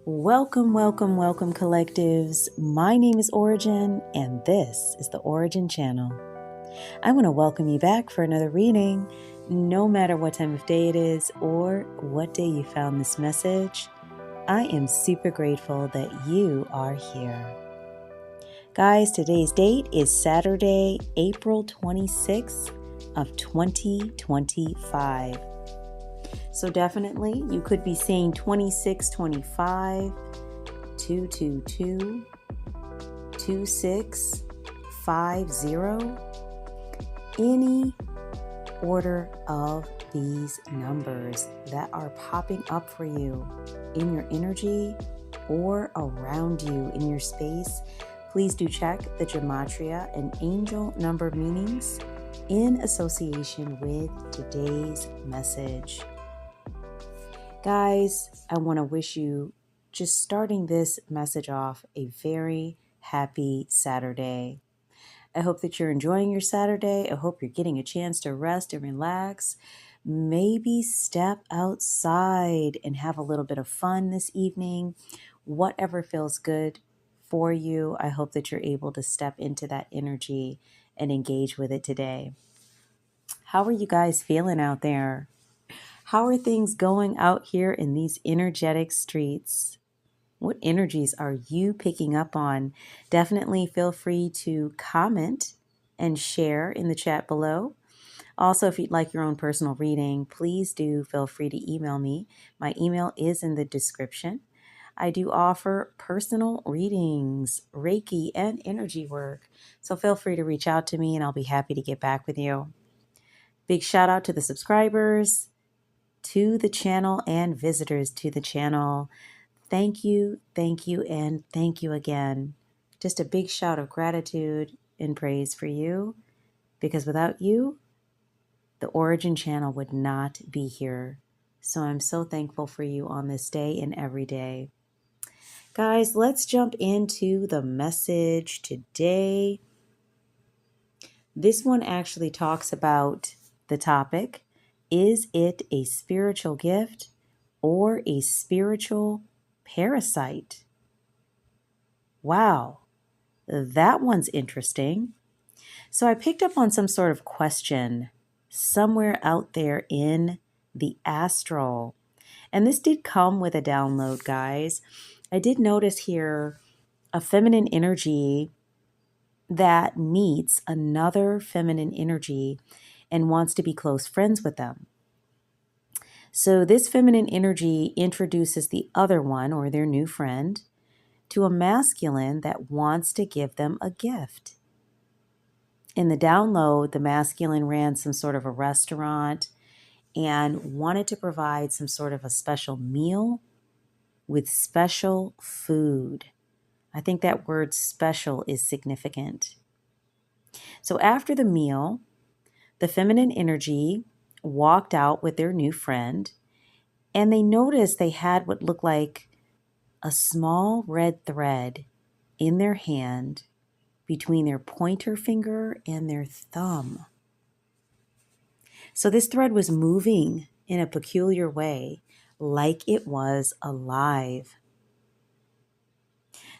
Welcome, welcome, welcome, collectives. My name is Ora-gen, and this is the Ora-gen Channel. I want to welcome you back for another reading, no matter what time of day it is or what day you found this message. I am super grateful that you are here. Guys, today's date is Saturday, April 26th of 2025. So definitely you could be saying 2625, 222, 2650, any order of these numbers that are popping up for you in your energy or around you in your space. Please do check the gematria and angel number meanings in association with today's message. Guys, I want to wish you, just starting this message off, a very happy Saturday. I hope that you're enjoying your Saturday. I hope you're getting a chance to rest and relax. Maybe step outside and have a little bit of fun this evening. Whatever feels good for you, I hope that you're able to step into that energy and engage with it today. How are you guys feeling out there? How are things going out here in these energetic streets? What energies are you picking up on? Definitely feel free to comment and share in the chat below. Also, if you'd like your own personal reading, please do feel free to email me. My email is in the description. I do offer personal readings, Reiki, and energy work. So feel free to reach out to me and I'll be happy to get back with you. Big shout out to the subscribers to the channel and visitors to the channel. Thank you, and thank you again. Just a big shout of gratitude and praise for you, because without you, the Ora-gen Channel would not be here. So I'm so thankful for you on this day and every day. Guys, let's jump into the message today. This one actually talks about the topic, is it a spiritual gift or a spiritual parasite? Wow, that one's interesting. So I picked up on some sort of question somewhere out there in the astral. And this did come with a download, guys. I did notice here a feminine energy that meets another feminine energy and wants to be close friends with them. So this feminine energy introduces the other one, or their new friend, to a masculine that wants to give them a gift. In the download, the masculine ran some sort of a restaurant and wanted to provide some sort of a special meal with special food. I think that word special is significant. So after the meal, the feminine energy walked out with their new friend, and they noticed they had what looked like a small red thread in their hand between their pointer finger and their thumb. So this thread was moving in a peculiar way, like it was alive.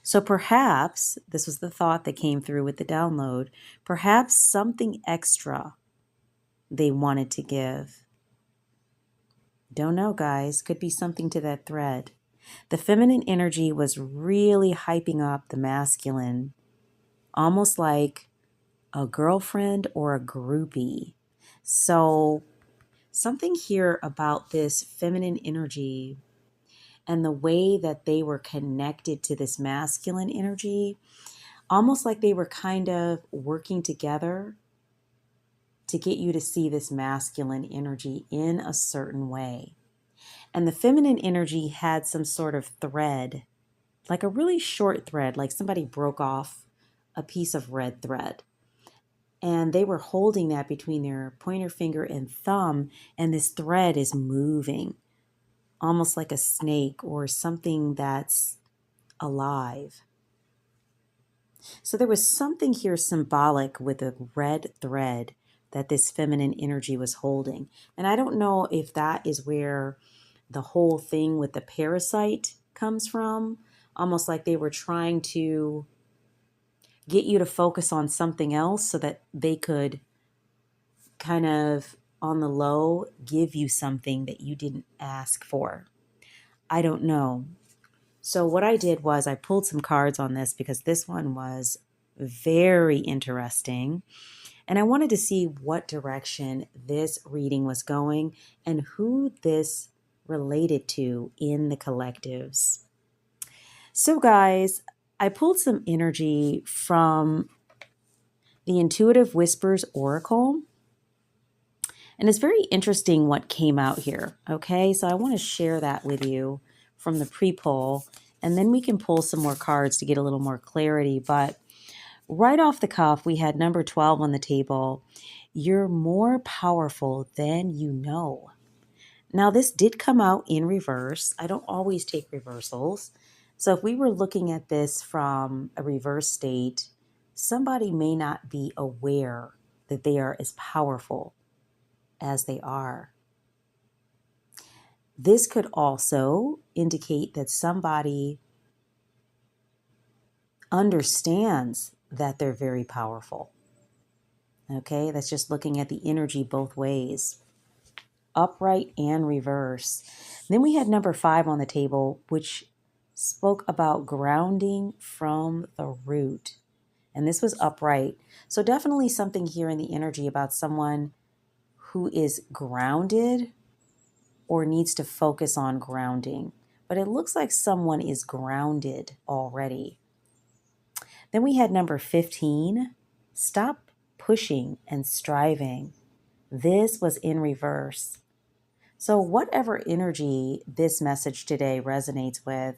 So perhaps, this was the thought that came through with the download, perhaps something extra they wanted to give. Don't know, guys. Could be something to that thread. The feminine energy was really hyping up the masculine, almost like a girlfriend or a groupie. So something here about this feminine energy and the way that they were connected to this masculine energy, almost like they were kind of working together to get you to see this masculine energy in a certain way. And the feminine energy had some sort of thread, like a really short thread, like somebody broke off a piece of red thread. And they were holding that between their pointer finger and thumb, and this thread is moving, almost like a snake or something that's alive. So there was something here symbolic with a red thread that this feminine energy was holding. And I don't know if that is where the whole thing with the parasite comes from, almost like they were trying to get you to focus on something else so that they could kind of on the low give you something that you didn't ask for. I don't know. So what I did was I pulled some cards on this because this one was very interesting. And I wanted to see what direction this reading was going and who this related to in the collectives. So, guys, I pulled some energy from the Intuitive Whispers Oracle. And it's very interesting what came out here. Okay, so I want to share that with you from the pre-pull, and then we can pull some more cards to get a little more clarity. But right off the cuff, we had number 12 on the table. You're more powerful than you know. Now, this did come out in reverse. I don't always take reversals. So if we were looking at this from a reverse state, somebody may not be aware that they are as powerful as they are. This could also indicate that somebody understands that they're very powerful. Okay, that's just looking at the energy both ways, upright and reverse. Then we had number 5 on the table, which spoke about grounding from the root. And this was upright. So definitely something here in the energy about someone who is grounded or needs to focus on grounding. But it looks like someone is grounded already. Then we had number 15, stop pushing and striving. This was in reverse. So whatever energy this message today resonates with,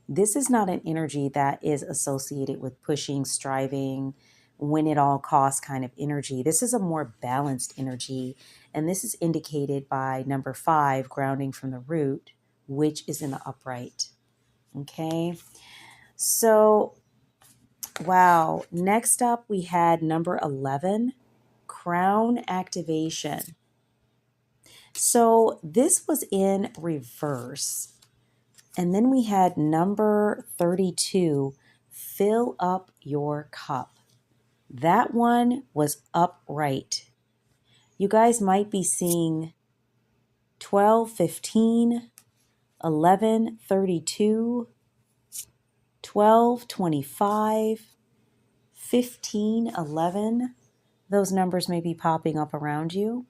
this is not an energy that is associated with pushing, striving, win at all costs kind of energy. This is a more balanced energy. And this is indicated by number 5, grounding from the root, which is in the upright. Okay. So, wow. Next up, we had number 11, crown activation. So this was in reverse. And then we had number 32, fill up your cup. That one was upright. You guys might be seeing 12, 15, 11, 32, 12, 25, 15, 11. Those numbers may be popping up around you.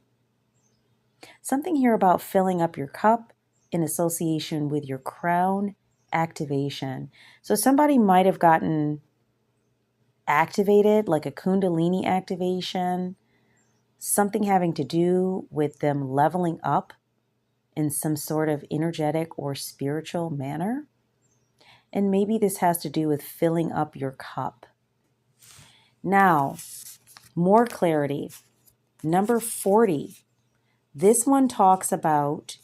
Something here about filling up your cup in association with your crown activation. So somebody might have gotten activated, like a Kundalini activation, something having to do with them leveling up in some sort of energetic or spiritual manner. And maybe this has to do with filling up your cup. Now, more clarity. Number 40. This one talks about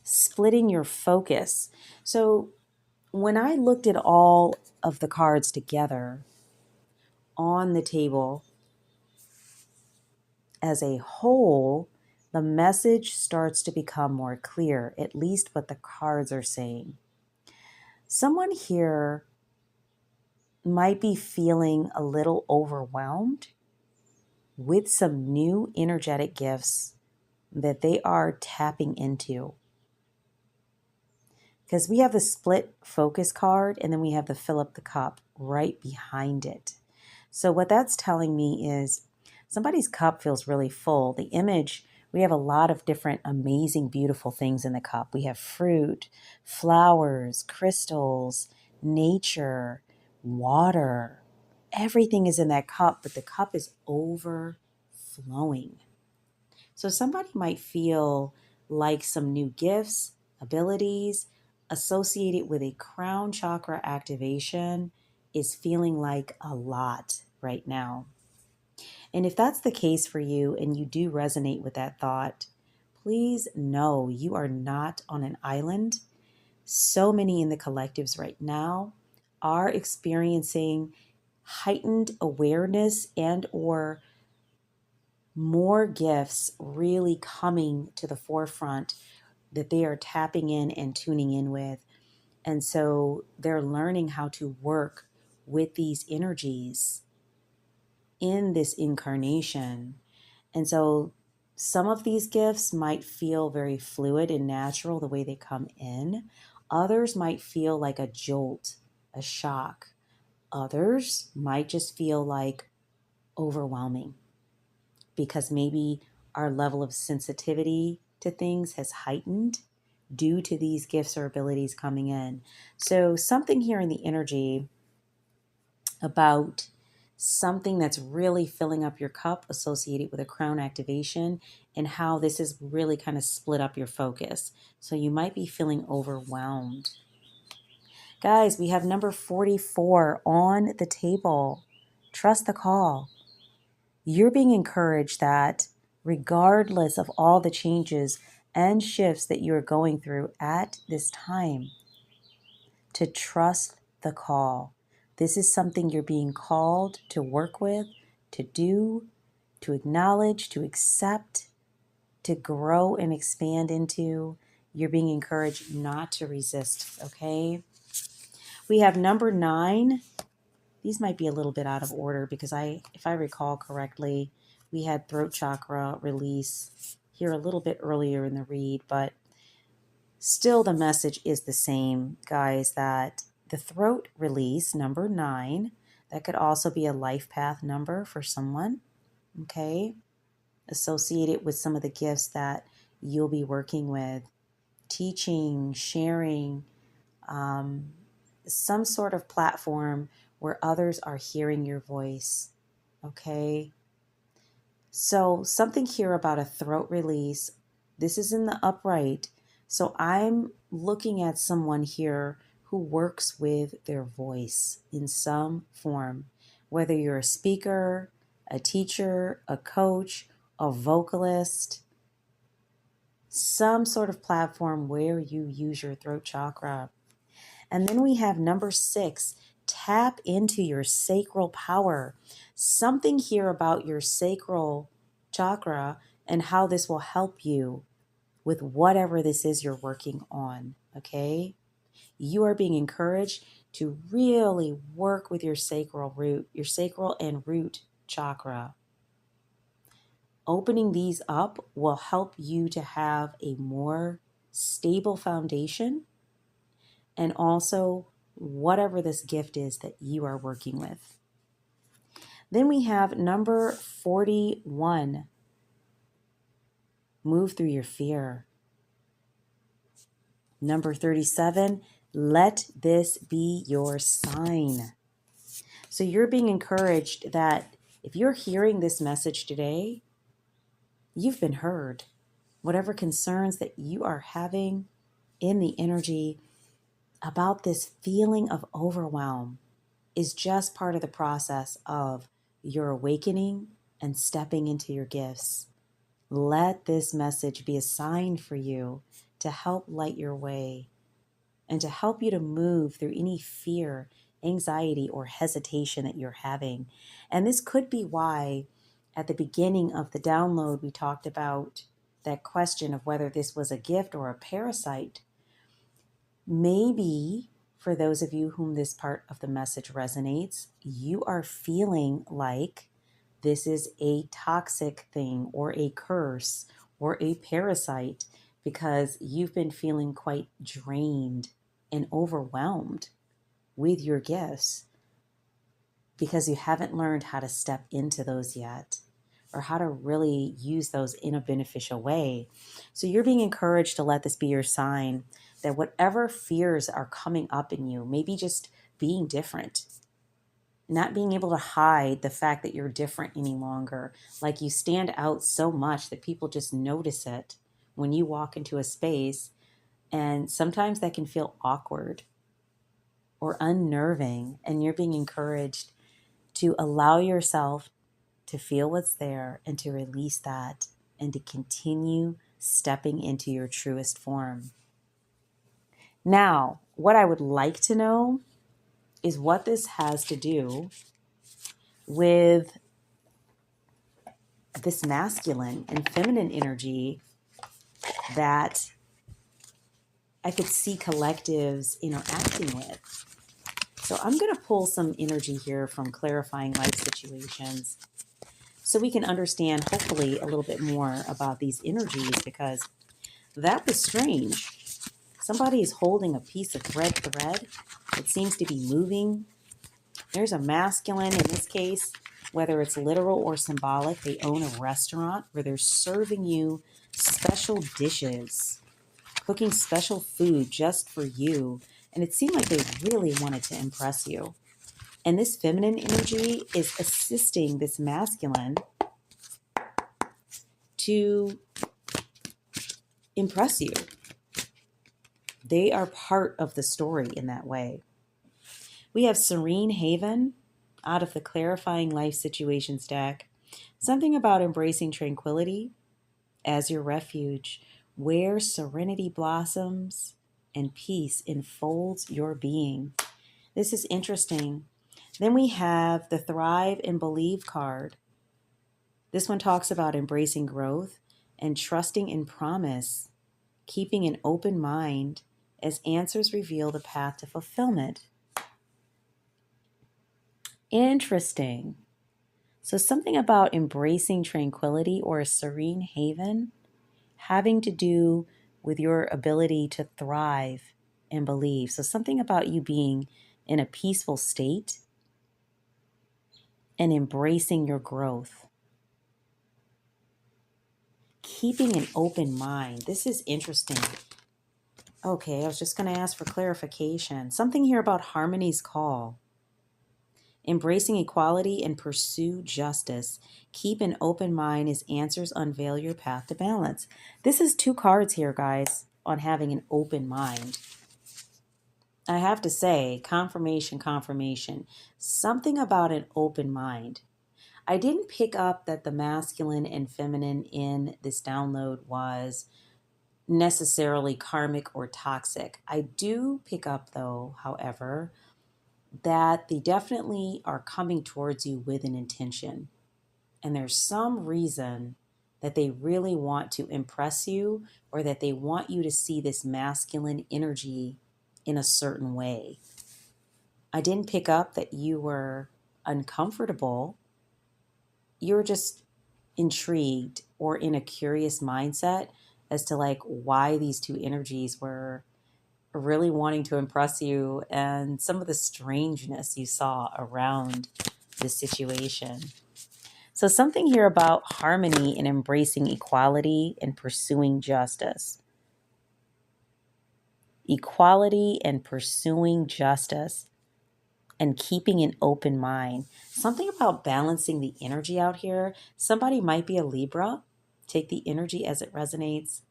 splitting your focus. So when I looked at all of the cards together on the table as a whole, the message starts to become more clear, at least what the cards are saying. Someone here might be feeling a little overwhelmed with some new energetic gifts that they are tapping into. Because we have the split focus card and then we have the fill up the cup right behind it. So what that's telling me is somebody's cup feels really full. The image, we have a lot of different amazing, beautiful things in the cup. We have fruit, flowers, crystals, nature, water. Everything is in that cup, but the cup is overflowing. So somebody might feel like some new gifts, abilities associated with a crown chakra activation is feeling like a lot right now. And if that's the case for you and you do resonate with that thought, please know you are not on an island. So many in the collectives right now are experiencing heightened awareness and or more gifts really coming to the forefront that they are tapping in and tuning in with. And so they're learning how to work with these energies in this incarnation. And so some of these gifts might feel very fluid and natural the way they come in. Others might feel like a jolt, a shock. Others might just feel like overwhelming because maybe our level of sensitivity to things has heightened due to these gifts or abilities coming in. So something here in the energy about something that's really filling up your cup associated with a crown activation and how this is really kind of split up your focus. So you might be feeling overwhelmed. Guys, we have number 44 on the table. Trust the call. You're being encouraged that regardless of all the changes and shifts that you're going through at this time, to trust the call. This is something you're being called to work with, to do, to acknowledge, to accept, to grow and expand into. You're being encouraged not to resist, okay? We have number 9. These might be a little bit out of order because if I recall correctly, we had throat chakra release here a little bit earlier in the read, but still the message is the same, guys, that the throat release, number 9, that could also be a life path number for someone, okay? Associated with some of the gifts that you'll be working with, teaching, sharing, some sort of platform where others are hearing your voice, okay? So something here about a throat release. This is in the upright. So I'm looking at someone here who works with their voice in some form, whether you're a speaker, a teacher, a coach, a vocalist, some sort of platform where you use your throat chakra. And then we have number 6, tap into your sacral power. Something here about your sacral chakra and how this will help you with whatever this is you're working on, okay? You are being encouraged to really work with your sacral and root chakra. Opening these up will help you to have a more stable foundation and also whatever this gift is that you are working with. Then we have number 41. Move through your fear. Number 37. Let this be your sign. So you're being encouraged that if you're hearing this message today, you've been heard. Whatever concerns that you are having in the energy about this feeling of overwhelm is just part of the process of your awakening and stepping into your gifts. Let this message be a sign for you to help light your way and to help you to move through any fear, anxiety, or hesitation that you're having. And this could be why at the beginning of the download, we talked about that question of whether this was a gift or a parasite. Maybe for those of you whom this part of the message resonates, you are feeling like this is a toxic thing or a curse or a parasite because you've been feeling quite drained and overwhelmed with your gifts because you haven't learned how to step into those yet or how to really use those in a beneficial way. So you're being encouraged to let this be your sign that whatever fears are coming up in you, maybe just being different, not being able to hide the fact that you're different any longer, like you stand out so much that people just notice it when you walk into a space. And sometimes that can feel awkward or unnerving, and you're being encouraged to allow yourself to feel what's there and to release that and to continue stepping into your truest form. Now, what I would like to know is what this has to do with this masculine and feminine energy that I could see collectives interacting with. So I'm going to pull some energy here from clarifying life situations so we can understand, hopefully, a little bit more about these energies, because that was strange. Somebody is holding a piece of red thread. It seems to be moving. There's a masculine in this case, whether it's literal or symbolic. They own a restaurant where they're serving you special dishes, cooking special food just for you. And it seemed like they really wanted to impress you. And this feminine energy is assisting this masculine to impress you. They are part of the story in that way. We have Serene Haven out of the Clarifying Life Situation stack. Something about embracing tranquility as your refuge, where serenity blossoms and peace enfolds your being. This is interesting. Then we have the Thrive and Believe card. This one talks about embracing growth and trusting in promise, keeping an open mind as answers reveal the path to fulfillment. Interesting. So something about embracing tranquility or a serene haven having to do with your ability to thrive and believe. So something about you being in a peaceful state and embracing your growth. Keeping an open mind. This is interesting. Okay, I was just going to ask for clarification. Something here about Harmony's call. Embracing equality and pursue justice. Keep an open mind as answers unveil your path to balance. This is 2 cards here, guys, on having an open mind. I have to say, confirmation. Something about an open mind. I didn't pick up that the masculine and feminine in this download was necessarily karmic or toxic. I do pick up, though, however, that they definitely are coming towards you with an intention. And there's some reason that they really want to impress you, or that they want you to see this masculine energy in a certain way. I didn't pick up that you were uncomfortable. You were just intrigued or in a curious mindset as to like why these 2 energies were really wanting to impress you and some of the strangeness you saw around this situation. So something here about harmony and embracing equality and pursuing justice. Equality and pursuing justice and keeping an open mind. Something about balancing the energy out here. Somebody might be a Libra. Take the energy as it resonates.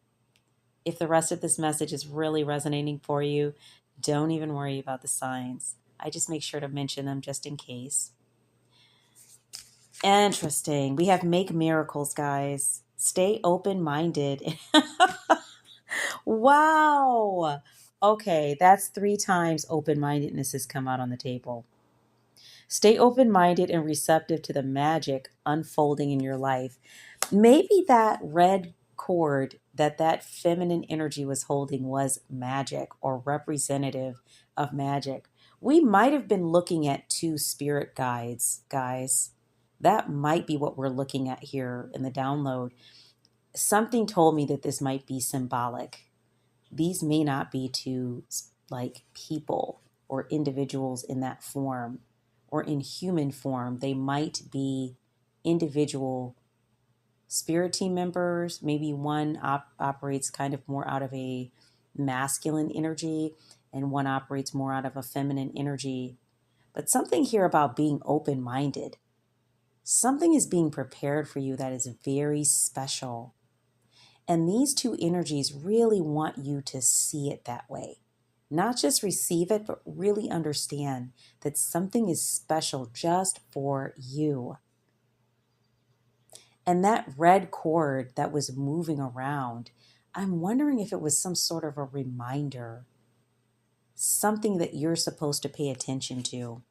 If the rest of this message is really resonating for you, don't even worry about the signs. I just make sure to mention them just in case. Interesting. We have make miracles, guys. Stay open-minded. Wow. Okay, that's 3 times open-mindedness has come out on the table. Stay open-minded and receptive to the magic unfolding in your life. Maybe that red cord that feminine energy was holding was magic or representative of magic. We might have been looking at 2 spirit guides, guys. That might be what we're looking at here in the download. Something told me that this might be symbolic. These may not be 2 like people or individuals in that form or in human form. They might be individual spirit team members. Maybe one operates kind of more out of a masculine energy and one operates more out of a feminine energy. But something here about being open-minded. Something is being prepared for you that is very special. And these 2 energies really want you to see it that way. Not just receive it, but really understand that something is special just for you. And that red cord that was moving around, I'm wondering if it was some sort of a reminder, something that you're supposed to pay attention to.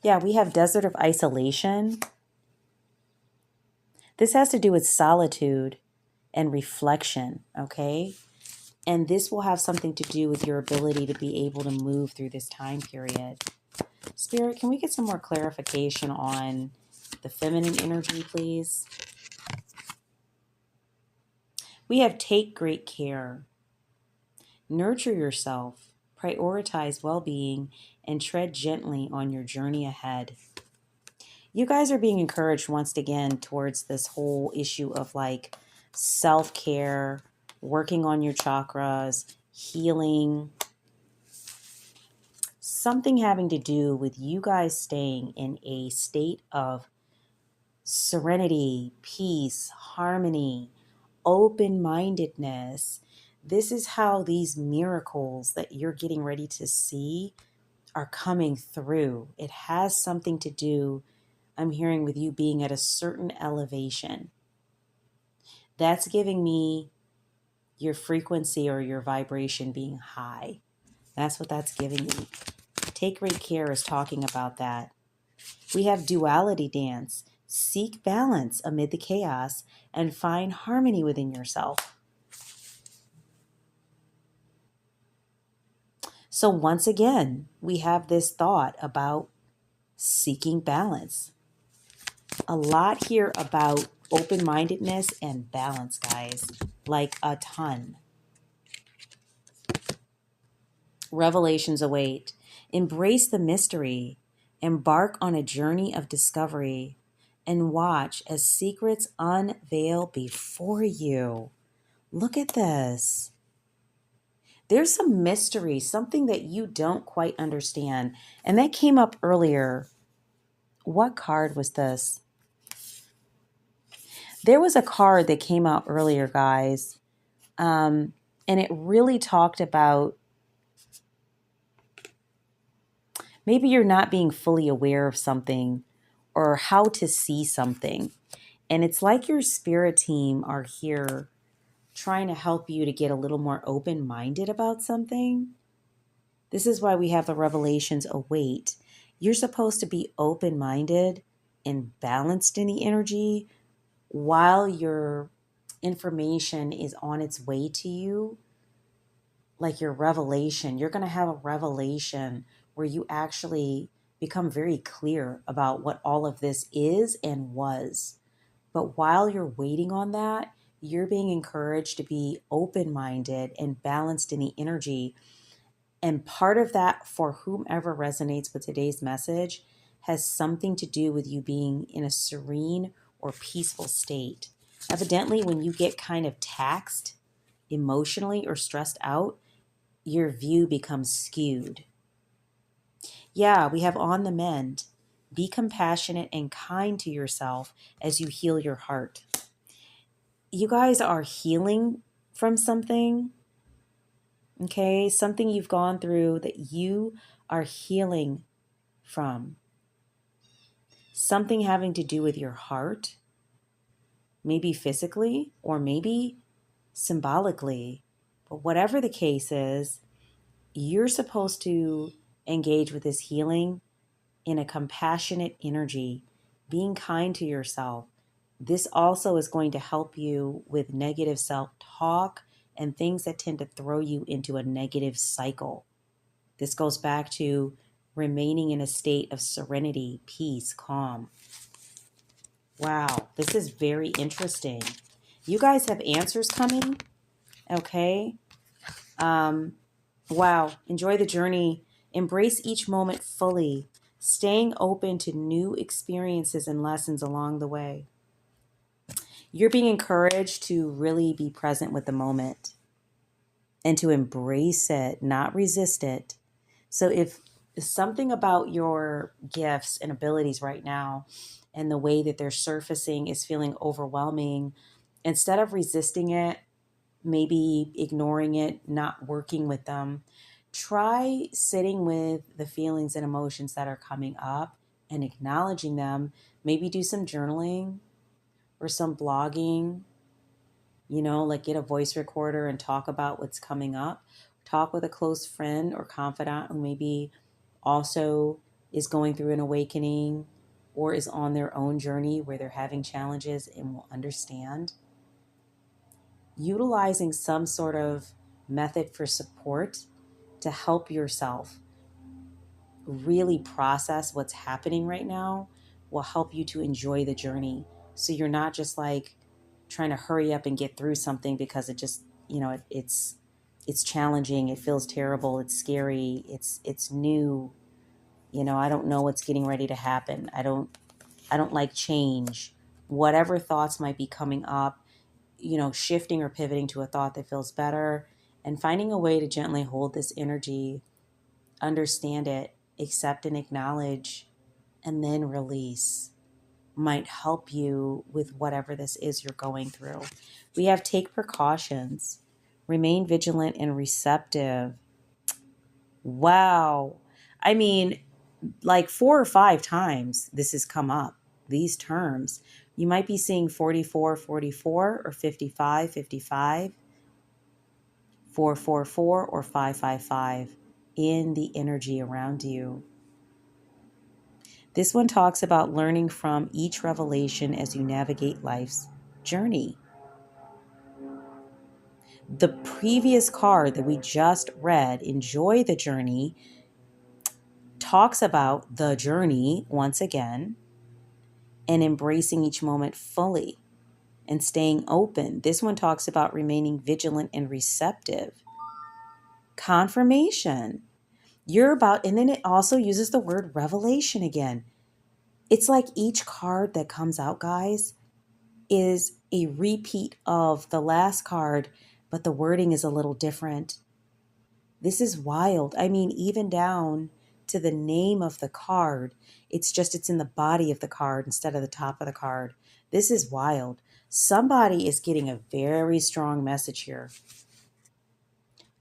Yeah, we have Desert of Isolation. This has to do with solitude and reflection, okay? And this will have something to do with your ability to be able to move through this time period. Spirit, can we get some more clarification on the feminine energy, please? We have take great care, nurture yourself, prioritize well-being, and tread gently on your journey ahead. You guys are being encouraged once again towards this whole issue of like self-care, working on your chakras, healing, something having to do with you guys staying in a state of serenity, peace, harmony, open-mindedness. This is how these miracles that you're getting ready to see are coming through. It has something to do, I'm hearing, with you being at a certain elevation. That's giving me your frequency or your vibration being high. That's what that's giving me. Take great care is talking about that. We have duality dance. Seek balance amid the chaos and find harmony within yourself. So once again, we have this thought about seeking balance. A lot here about open-mindedness and balance, guys. Like a ton. Revelations await. Embrace the mystery. Embark on a journey of discovery. And watch as secrets unveil before you. Look at this. There's some mystery, something that you don't quite understand. And that came up earlier. What card was this? There was a card that came out earlier, guys. And it really talked about maybe you're not being fully aware of something or how to see something. And it's like your spirit team are here trying to help you to get a little more open-minded about something. This is why we have the revelations await. You're supposed to be open-minded and balanced in the energy while your information is on its way to you. Like your revelation, you're going to have a revelation where you actually become very clear about what all of this is and was. But while you're waiting on that, you're being encouraged to be open-minded and balanced in the energy. And part of that, for whomever resonates with today's message, has something to do with you being in a serene or peaceful state. Evidently, when you get kind of taxed emotionally or stressed out, your view becomes skewed. Yeah, we have on the mend. Be compassionate and kind to yourself as you heal your heart. You guys are healing from something, okay? Something you've gone through that you are healing from. Something having to do with your heart, maybe physically or maybe symbolically. But whatever the case is, you're supposed to engage with this healing in a compassionate energy, being kind to yourself. This also is going to help you with negative self-talk and things that tend to throw you into a negative cycle. This goes back to remaining in a state of serenity, peace, calm. Wow, this is very interesting. You guys have answers coming, okay? Wow, enjoy the journey. Embrace each moment fully, staying open to new experiences and lessons along the way. You're being encouraged to really be present with the moment and to embrace it, not resist it. So if something about your gifts and abilities right now and the way that they're surfacing is feeling overwhelming, instead of resisting it, maybe ignoring it, not working with them, try sitting with the feelings and emotions that are coming up and acknowledging them. Maybe do some journaling or some blogging, like get a voice recorder and talk about what's coming up. Talk with a close friend or confidant who maybe also is going through an awakening or is on their own journey where they're having challenges and will understand. Utilizing some sort of method for support to help yourself really process what's happening right now will help you to enjoy the journey. So you're not just like trying to hurry up and get through something because it just, it's challenging. It feels terrible. It's scary. It's new. I don't know what's getting ready to happen. I don't like change. Whatever thoughts might be coming up, shifting or pivoting to a thought that feels better and finding a way to gently hold this energy, understand it, accept and acknowledge, and then release might help you with whatever this is you're going through. We have take precautions, remain vigilant and receptive. Wow. I mean, like 4 or 5 times this has come up, these terms. You might be seeing 44, 44, or 55, 55, 444, or 555 in the energy around you. This one talks about learning from each revelation as you navigate life's journey. The previous card that we just read, Enjoy the Journey, talks about the journey once again and embracing each moment fully and staying open. This one talks about remaining vigilant and receptive. Confirmation. And then it also uses the word revelation again. It's like each card that comes out, guys, is a repeat of the last card, but the wording is a little different. This is wild. I mean, even down to the name of the card, it's in the body of the card instead of the top of the card. This is wild. Somebody is getting a very strong message here.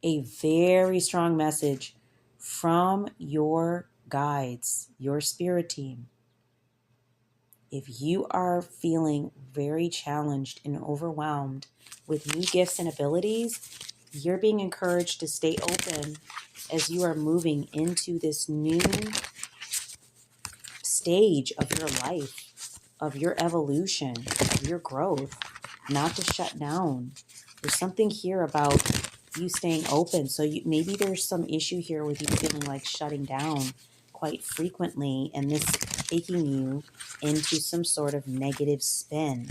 A very strong message from your guides, your spirit team. If you are feeling very challenged and overwhelmed with new gifts and abilities, you're being encouraged to stay open as you are moving into this new stage of your life, of your evolution, of your growth, not to shut down. There's something here about you staying open. So maybe there's some issue here with you feeling like shutting down quite frequently, and this taking you into some sort of negative spin.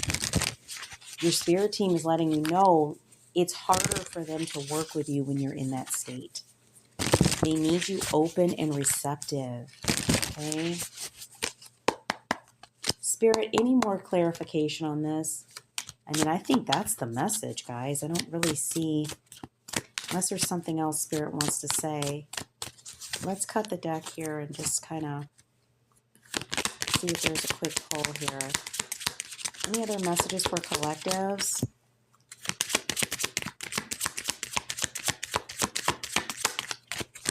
Your spirit team is letting you know it's harder for them to work with you when you're in that state. They need you open and receptive. Okay? Spirit, any more clarification on this? I mean, I think that's the message, guys. I don't really see, unless there's something else Spirit wants to say. Let's cut the deck here and just kind of see if there's a quick pull here. Any other messages for collectives?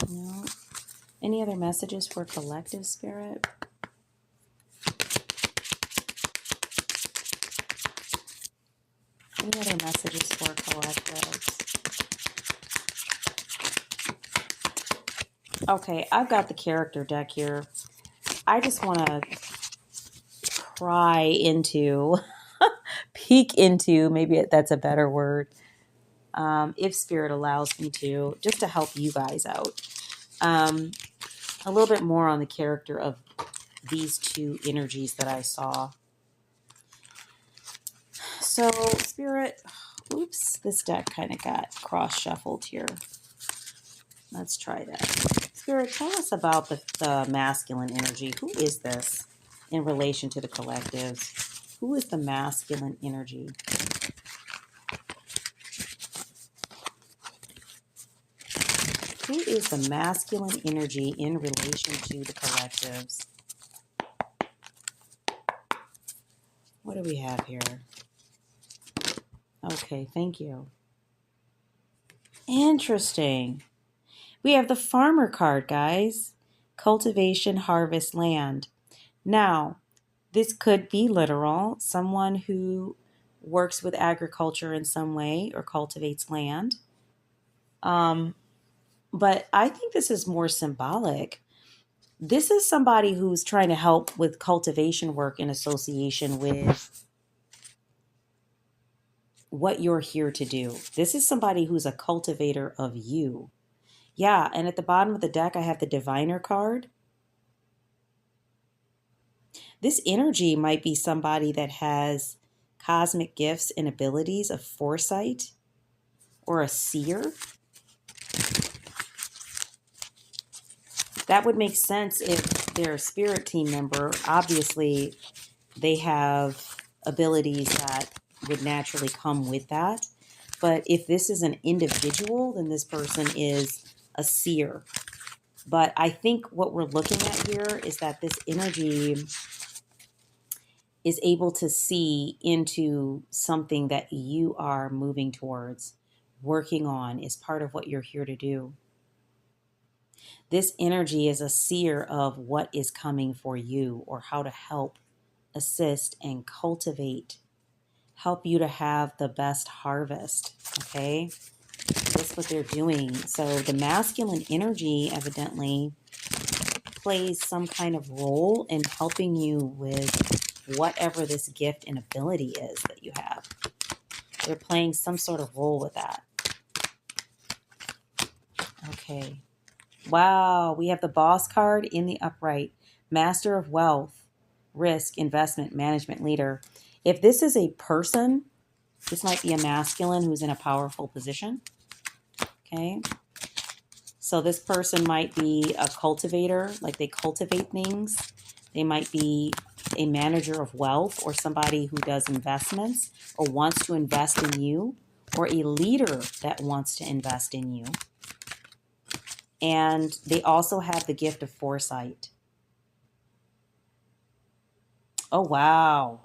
No. Any other messages for collective, Spirit? Any other messages for collectives? Okay, I've got the character deck here. I just want to pry into, peek into, maybe that's a better word, if Spirit allows me to, just to help you guys out. A little bit more on the character of these two energies that I saw. So, Spirit, oops, this deck kind of got cross-shuffled here. Let's try that. Spirit, tell us about the masculine energy. Who is this in relation to the collectives? Who is the masculine energy? Who is the masculine energy in relation to the collectives? What do we have here? Okay, thank you. Interesting. We have the farmer card, guys. Cultivation, harvest, land. Now, this could be literal. Someone who works with agriculture in some way or cultivates land. But I think this is more symbolic. This is somebody who's trying to help with cultivation work in association with what you're here to do. This is somebody who's a cultivator of you. Yeah, and at the bottom of the deck, I have the Diviner card. This energy might be somebody that has cosmic gifts and abilities of foresight or a seer. That would make sense if they're a spirit team member. Obviously, they have abilities that would naturally come with that. But if this is an individual, then this person is a seer. But I think what we're looking at here is that this energy is able to see into something that you are moving towards, working on, is part of what you're here to do. This energy is a seer of what is coming for you or how to help, assist, and cultivate, help you to have the best harvest. Okay? That's what they're doing. So the masculine energy evidently plays some kind of role in helping you with whatever this gift and ability is that you have. They're playing some sort of role with that. Okay. Wow, we have the Boss card in the upright. Master of Wealth, Risk, Investment, Management, Leader. If this is a person, this might be a masculine who's in a powerful position. Okay. So this person might be a cultivator, like they cultivate things. They might be a manager of wealth or somebody who does investments or wants to invest in you, or a leader that wants to invest in you. And they also have the gift of foresight. Oh, wow.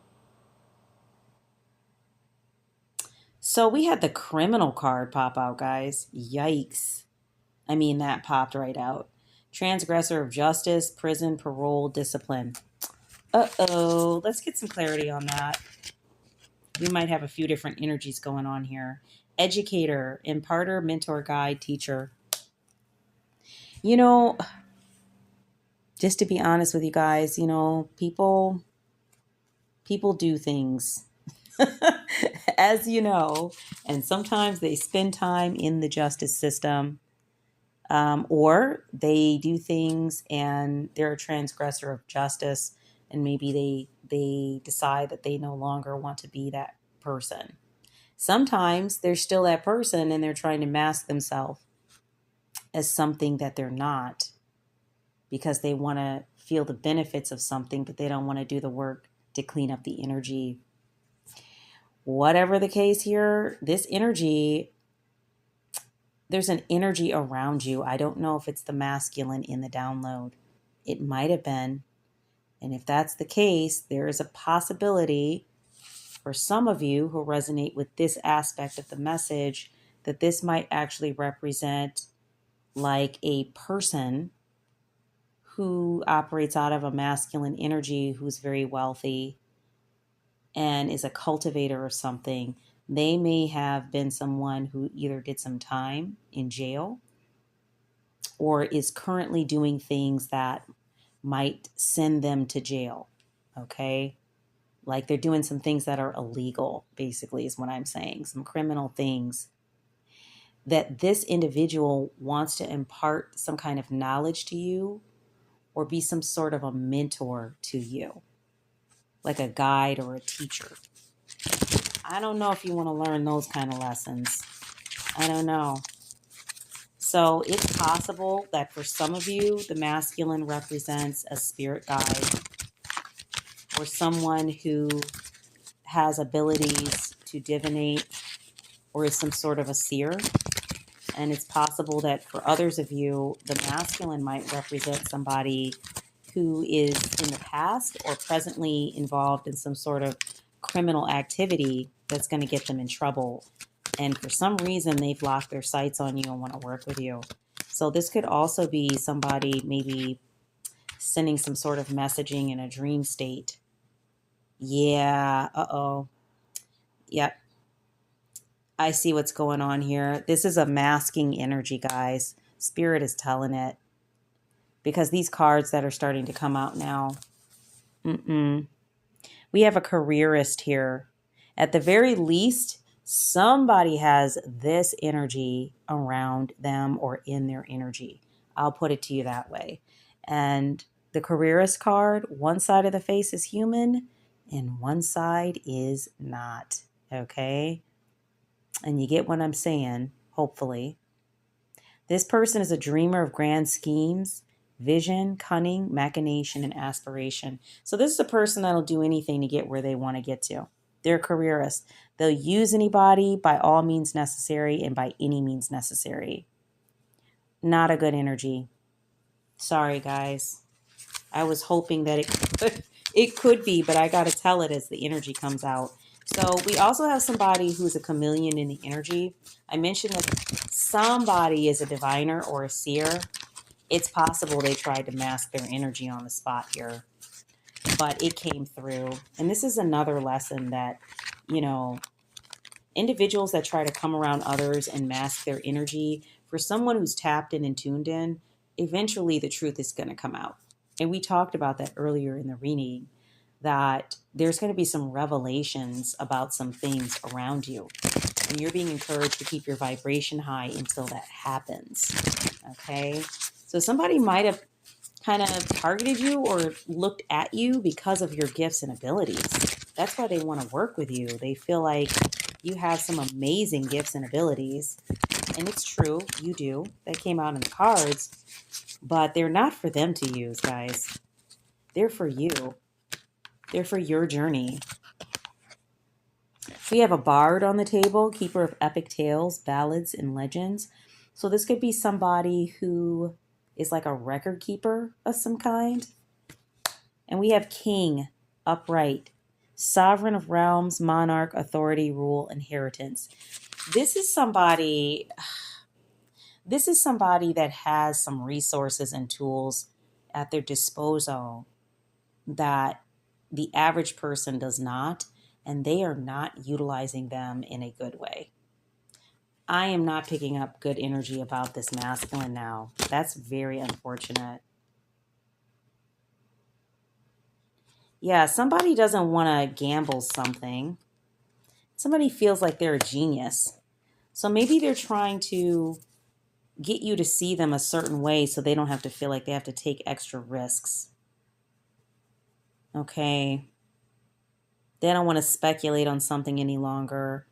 So we had the criminal card pop out, guys. Yikes. I mean, that popped right out. Transgressor of justice, prison, parole, discipline. Uh-oh. Let's get some clarity on that. We might have a few different energies going on here. Educator, imparter, mentor, guide, teacher. You know, just to be honest with you guys, you know, people do things, as you know, and sometimes they spend time in the justice system, or they do things and they're a transgressor of justice, and maybe they decide that they no longer want to be that person. Sometimes they're still that person and they're trying to mask themselves as something that they're not, because they want to feel the benefits of something, but they don't want to do the work to clean up the energy. Whatever the case here, this energy, there's an energy around you. I don't know if it's the masculine in the download. It might have been. And if that's the case, there is a possibility for some of you who resonate with this aspect of the message that this might actually represent like a person who operates out of a masculine energy, who's very wealthy and is a cultivator of something. They may have been someone who either did some time in jail or is currently doing things that might send them to jail. Okay? Like they're doing some things that are illegal, basically, is what I'm saying. Some criminal things that this individual wants to impart some kind of knowledge to you or be some sort of a mentor to you, like a guide or a teacher. I don't know if you want to learn those kind of lessons. I don't know. So it's possible that for some of you, the masculine represents a spirit guide or someone who has abilities to divinate or is some sort of a seer. And it's possible that for others of you, the masculine might represent somebody who is in the past or presently involved in some sort of criminal activity that's going to get them in trouble. And for some reason, they've locked their sights on you and want to work with you. So this could also be somebody maybe sending some sort of messaging in a dream state. Yeah, uh-oh. Yep. I see what's going on here. This is a masking energy, guys. Spirit is telling it. Because these cards that are starting to come out now. We have a careerist here. At the very least, Somebody has this energy around them or in their energy. I'll put it to you that way. And the careerist card, one side of the face is human and one side is not. Okay. And you get what I'm saying, hopefully. This person is a dreamer of grand schemes, vision, cunning, machination, and aspiration. So this is a person that'll do anything to get where they want to get to. They're a careerist. They'll use anybody by all means necessary and by any means necessary. Not a good energy. Sorry, guys. I was hoping that it could be, but I got to tell it as the energy comes out. So we also have somebody who's a chameleon in the energy. I mentioned that somebody is a diviner or a seer. It's possible they tried to mask their energy on the spot here, but it came through. And this is another lesson that, you know, individuals that try to come around others and mask their energy, for someone who's tapped in and tuned in, eventually the truth is going to come out. And we talked about that earlier in the reading, that there's going to be some revelations about some things around you. And you're being encouraged to keep your vibration high until that happens. Okay? So somebody might have kind of targeted you or looked at you because of your gifts and abilities. That's why they want to work with you. They feel like you have some amazing gifts and abilities. And it's true, you do. That came out in the cards. But they're not for them to use, guys. They're for you. They're for your journey. We have a bard on the table, keeper of epic tales, ballads, and legends. So this could be somebody who is like a record keeper of some kind. And we have king, upright, sovereign of realms, monarch, authority, rule, inheritance. This is somebody that has some resources and tools at their disposal that the average person does not, and they are not utilizing them in a good way. I am not picking up good energy about this masculine now. That's very unfortunate. Yeah, somebody doesn't want to gamble something. Somebody feels like they're a genius. So maybe they're trying to get you to see them a certain way so they don't have to feel like they have to take extra risks. Okay. They don't want to speculate on something any longer.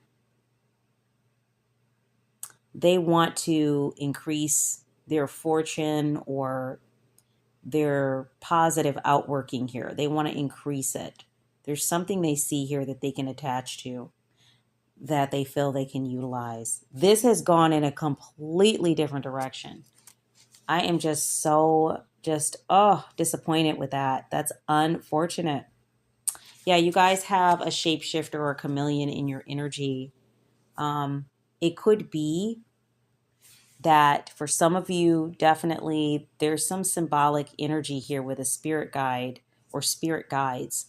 They want to increase their fortune or their positive outworking here. They want to increase it. There's something they see here that they can attach to, that they feel they can utilize. This has gone in a completely different direction. I am just disappointed with that. That's unfortunate. Yeah, you guys have a shapeshifter or a chameleon in your energy. It could be that for some of you, definitely there's some symbolic energy here with a spirit guide or spirit guides.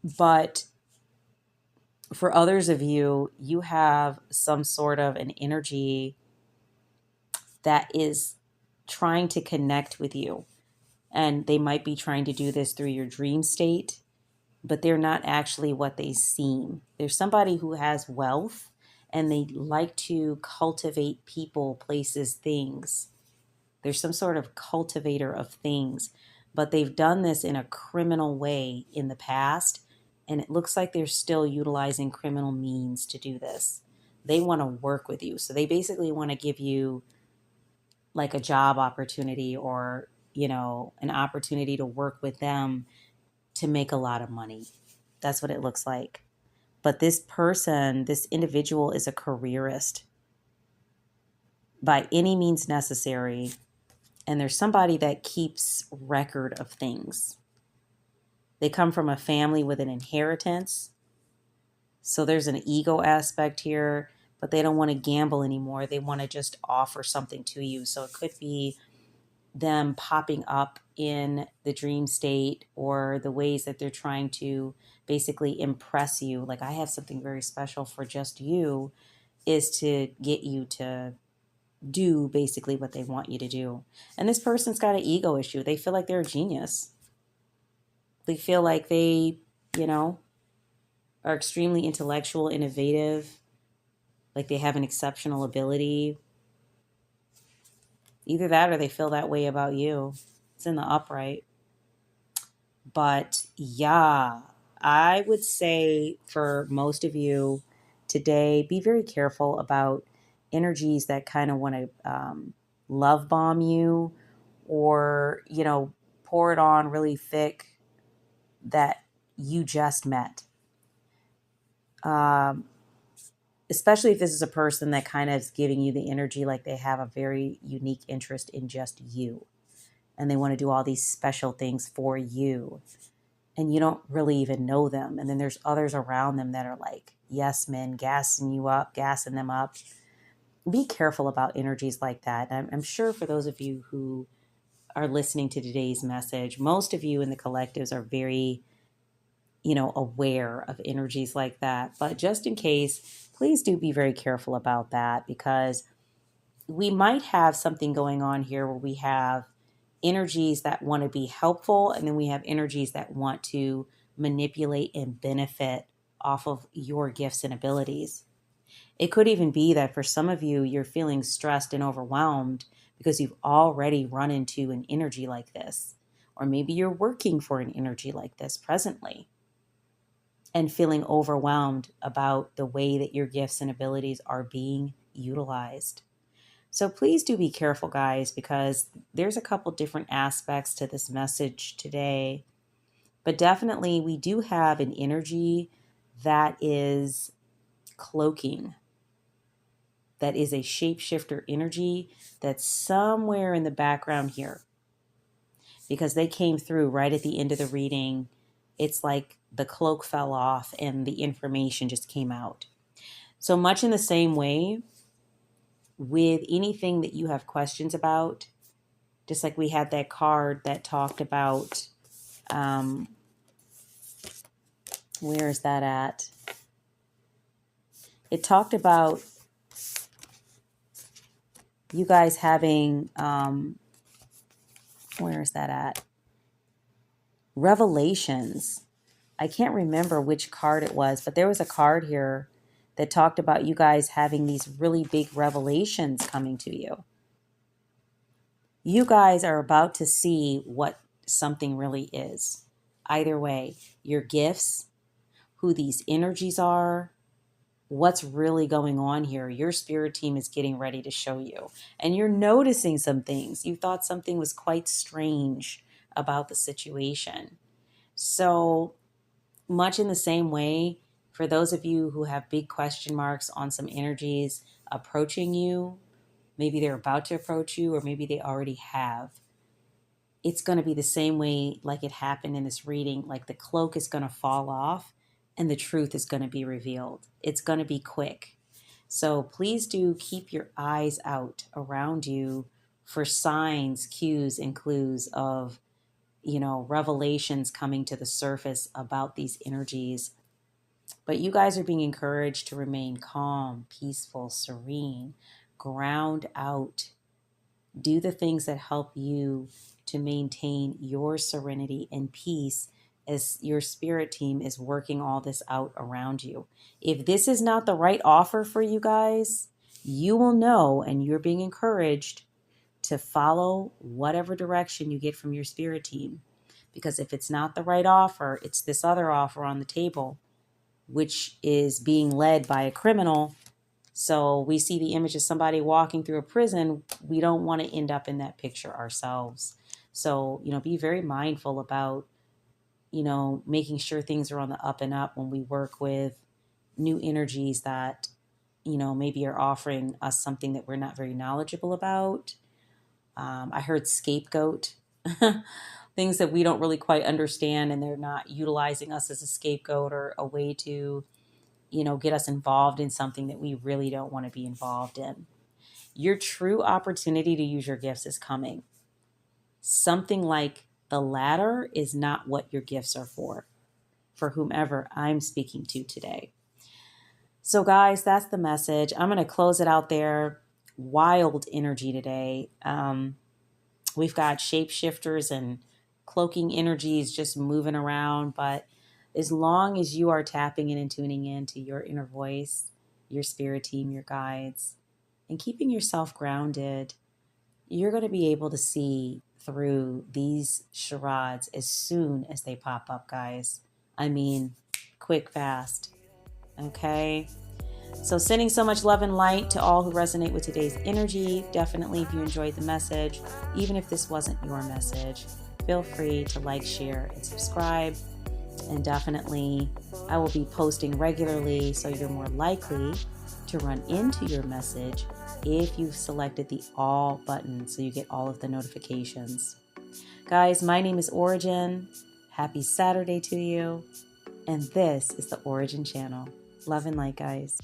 But for others of you, you have some sort of an energy that is trying to connect with you. And they might be trying to do this through your dream state, but they're not actually what they seem. There's somebody who has wealth and they like to cultivate people, places, things. There's some sort of cultivator of things, but they've done this in a criminal way in the past. And it looks like they're still utilizing criminal means to do this. They want to work with you. So they basically want to give you like a job opportunity or, an opportunity to work with them to make a lot of money. That's what it looks like. But this individual is a careerist by any means necessary. And there's somebody that keeps record of things. They come from a family with an inheritance. So there's an ego aspect here, but they don't want to gamble anymore. They want to just offer something to you. So it could be them popping up in the dream state or the ways that they're trying to basically impress you. Like, I have something very special for just you, is to get you to do basically what they want you to do. And this person's got an ego issue. They feel like they're a genius. They feel like they, are extremely intellectual, innovative, like they have an exceptional ability. Either that or they feel that way about you. It's in the upright. But yeah, I would say for most of you today, be very careful about energies that kind of want to love bomb you, or, pour it on really thick that you just met. Um, Especially if this is a person that kind of is giving you the energy like they have a very unique interest in just you, and they want to do all these special things for you, and you don't really even know them. And then there's others around them that are like yes men, gassing you up, gassing them up. Be careful about energies like that. I'm sure for those of you who are listening to today's message, most of you in the collectives are very, aware of energies like that. But just in case, please do be very careful about that, because we might have something going on here where we have energies that want to be helpful, and then we have energies that want to manipulate and benefit off of your gifts and abilities. It could even be that for some of you, you're feeling stressed and overwhelmed because you've already run into an energy like this. Or maybe you're working for an energy like this presently and feeling overwhelmed about the way that your gifts and abilities are being utilized. So please do be careful, guys, because there's a couple different aspects to this message today. But definitely, we do have an energy that is cloaking, that is a shapeshifter energy that's somewhere in the background here, because they came through right at the end of the reading. It's like the cloak fell off and the information just came out. So much in the same way with anything that you have questions about, just like we had that card that talked about, where is that at? It talked about you guys having, where is that at? Revelations. I can't remember which card it was, but there was a card here that talked about you guys having these really big revelations coming to you. You guys are about to see what something really is. Either way, your gifts, who these energies are, what's really going on here. Your spirit team is getting ready to show you. And you're noticing some things. You thought something was quite strange about the situation. So much in the same way, for those of you who have big question marks on some energies approaching you, maybe they're about to approach you, or maybe they already have. It's going to be the same way like it happened in this reading. Like the cloak is going to fall off and the truth is going to be revealed. It's going to be quick. So please do keep your eyes out around you for signs, cues, and clues of, revelations coming to the surface about these energies. But you guys are being encouraged to remain calm, peaceful, serene, ground out. Do the things that help you to maintain your serenity and peace as your spirit team is working all this out around you. If this is not the right offer for you guys, you will know, and you're being encouraged to follow whatever direction you get from your spirit team. Because if it's not the right offer, it's this other offer on the table, which is being led by a criminal. So we see the image of somebody walking through a prison. We don't want to end up in that picture ourselves. So, be very mindful about, making sure things are on the up and up when we work with new energies that, maybe are offering us something that we're not very knowledgeable about. I heard scapegoat, things that we don't really quite understand, and they're not utilizing us as a scapegoat or a way to, get us involved in something that we really don't want to be involved in. Your true opportunity to use your gifts is coming. Something like the latter is not what your gifts are for whomever I'm speaking to today. So guys, that's the message. I'm going to close it out there. Wild energy today. We've got shapeshifters and cloaking energies just moving around, but As long as you are tapping in and tuning in to your inner voice, your spirit team, your guides, and keeping yourself grounded, you're going to be able to see through these charades as soon as they pop up, guys. I mean, quick, fast. Okay? So sending so much love and light to all who resonate with today's energy. Definitely, if you enjoyed the message, even if this wasn't your message, feel free to like, share, and subscribe. And definitely, I will be posting regularly, so you're more likely to run into your message if you've selected the all button so you get all of the notifications. Guys, my name is Ora-gen. Happy Saturday to you. And this is the Ora-gen Channel. Love and light, guys.